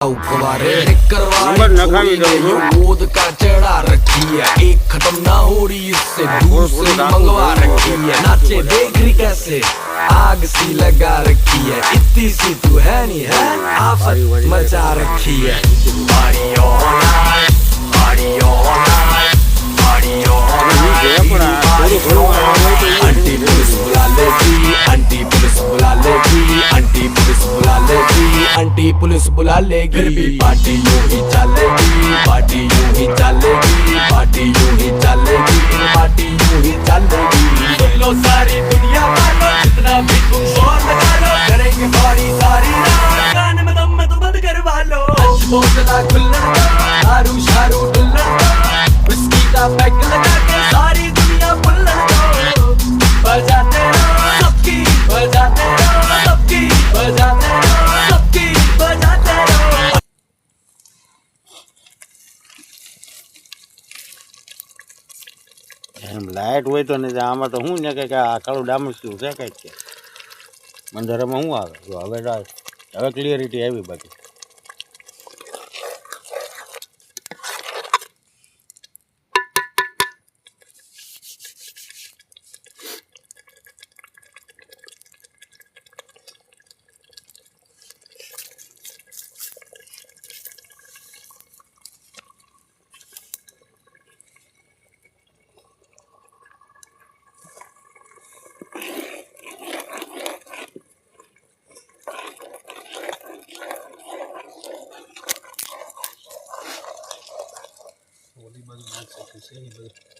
कवारे गोद का चढ़ा रखी है, एक खत्म ना हो रही इससे दूसरी मंगवा रखी है। नाचे देख रही कैसे आग सी लगा रखी है, इतनी सी तू है नहीं है, आफत मचा रखी है। Party all night, party all night, party all night। Aunty police बुला लेगी, आंटी पुलिस बुला लेगी, आंटी पुलिस बुला लेगी, आंटी पुलिस बुला लेगी। फिर भी पार्टी यूं ही चलेगी, पार्टी यूं ही चलेगी, पार्टी यूं ही चलेगी, पार्टी यूं ही चलेगी। सुन लो सारी दुनिया वालों, जितना भी तुम शोर लगा लो, करेंगे पार्टी सारी रात, गाने में दम में तो बंद करवा लो। बोतला खुल्लड़ दो, दारू शारू डुल्लड़ दो, विस्की का पैक लगा के सारी दुनिया पुल्लड़ दो। बजाते रहो सबकी, बजाते रहो सबकी, बजाते रहो सबकी, बजाते रहो। लाइट हो तो नहीं आम तो हूँ ने कि आ कालू डामस क्यों है कहीं मंदिर में हूँ आवे जो हवे क्लियरिटी आई बाकी ओली बाजू नाख सकते हैं।